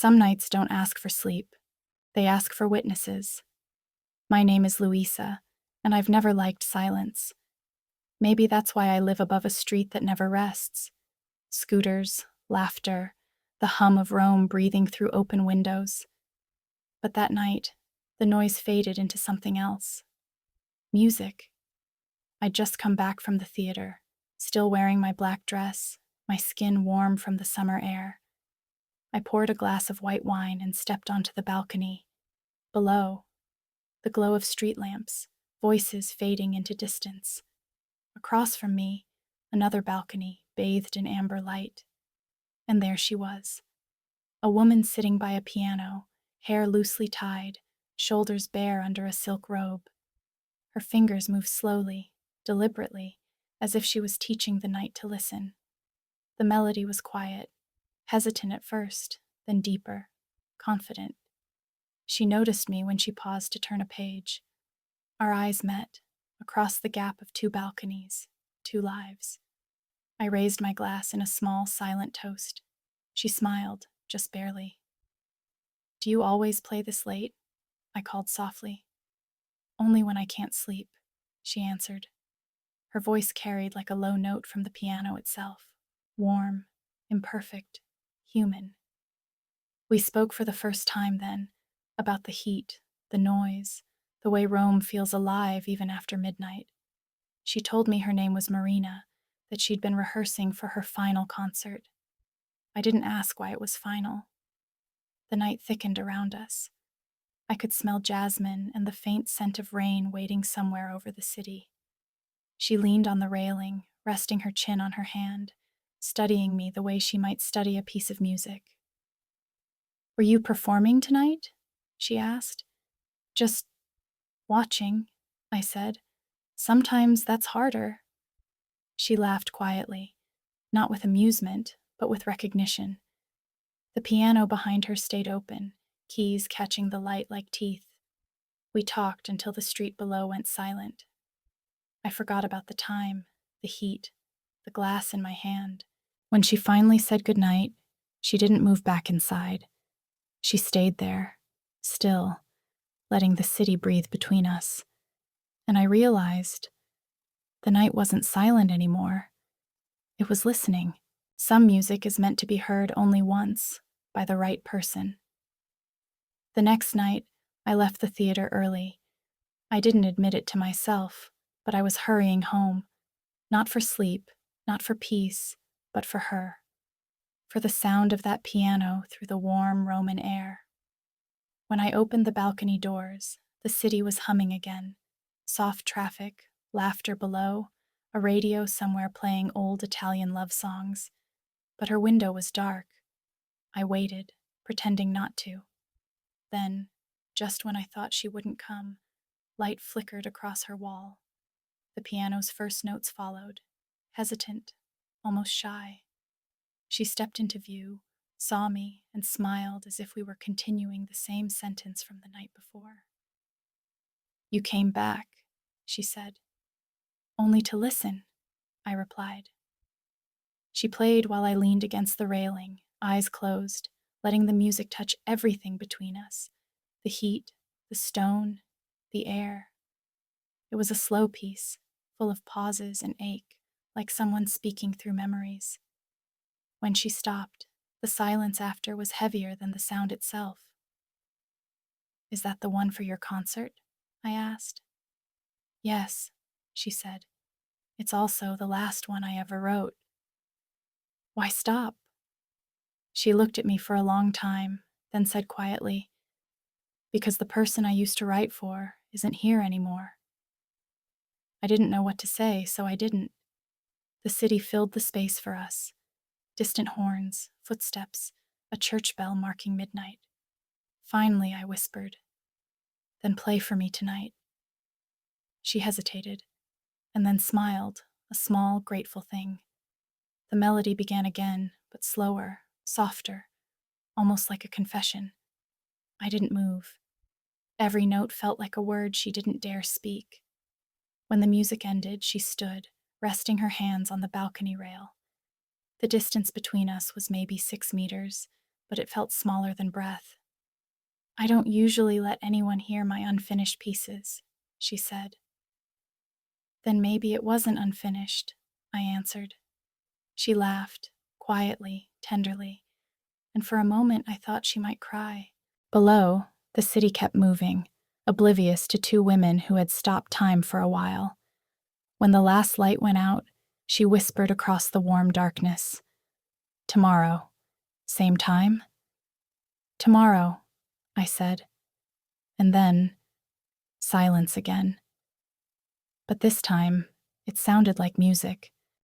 Some nights don't ask for sleep. They ask for witnesses. My name is Luisa, and I've never liked silence. Maybe that's why I live above a street that never rests. Scooters, laughter, the hum of Rome breathing through open windows. But that night, the noise faded into something else. Music. I'd just come back from the theater, still wearing my black dress, my skin warm from the summer air. I poured a glass of white wine and stepped onto the balcony. Below, the glow of street lamps, voices fading into distance. Across from me, another balcony bathed in amber light. And there she was, a woman sitting by a piano, hair loosely tied, shoulders bare under a silk robe. Her fingers moved slowly, deliberately, as if she was teaching the night to listen. The melody was quiet, hesitant at first, then deeper, confident. She noticed me when she paused to turn a page. Our eyes met, across the gap of two balconies, two lives. I raised my glass in a small, silent toast. She smiled, just barely. "Do you always play this late?" I called softly. "Only when I can't sleep," she answered. Her voice carried like a low note from the piano itself, warm, imperfect, human. We spoke for the first time then, about the heat, the noise, the way Rome feels alive even after midnight. She told me her name was Marina, that she'd been rehearsing for her final concert. I didn't ask why it was final. The night thickened around us. I could smell jasmine and the faint scent of rain waiting somewhere over the city. She leaned on the railing, resting her chin on her hand, studying me the way she might study a piece of music. "Were you performing tonight?" she asked. "Just watching," I said. "Sometimes that's harder." She laughed quietly, not with amusement, but with recognition. The piano behind her stayed open, keys catching the light like teeth. We talked until the street below went silent. I forgot about the time, the heat, the glass in my hand. When she finally said goodnight, she didn't move back inside. She stayed there, still, letting the city breathe between us. And I realized the night wasn't silent anymore. It was listening. Some music is meant to be heard only once, by the right person. The next night, I left the theater early. I didn't admit it to myself, but I was hurrying home. Not for sleep, not for peace, but for her. For the sound of that piano through the warm Roman air. When I opened the balcony doors, the city was humming again. Soft traffic, laughter below, a radio somewhere playing old Italian love songs. But her window was dark. I waited, pretending not to. Then, just when I thought she wouldn't come, light flickered across her wall. The piano's first notes followed, hesitant, almost shy. She stepped into view, saw me, and smiled as if we were continuing the same sentence from the night before. "You came back," she said. "Only to listen," I replied. She played while I leaned against the railing, eyes closed, letting the music touch everything between us. The heat, the stone, the air. It was a slow piece, full of pauses and ache, like someone speaking through memories. When she stopped, the silence after was heavier than the sound itself. "Is that the one for your concert?" I asked. "Yes," she said. "It's also the last one I ever wrote." "Why stop?" She looked at me for a long time, then said quietly, "Because the person I used to write for isn't here anymore." I didn't know what to say, so I didn't. The city filled the space for us. Distant horns, footsteps, a church bell marking midnight. Finally, I whispered, "Then play for me tonight." She hesitated, and then smiled, a small, grateful thing. The melody began again, but slower, softer, almost like a confession. I didn't move. Every note felt like a word she didn't dare speak. When the music ended, she stood, resting her hands on the balcony rail. The distance between us was maybe 6 meters, but it felt smaller than breath. I don't usually let anyone hear my unfinished pieces, she said. Then maybe it wasn't unfinished, I answered. She laughed, quietly, tenderly, and for a moment I thought she might cry. Below, the city kept moving, oblivious to two women who had stopped time for a while. When the last light went out, she whispered across the warm darkness, "Tomorrow. Same time?" "Tomorrow," I said. And then, silence again. But this time, it sounded like music.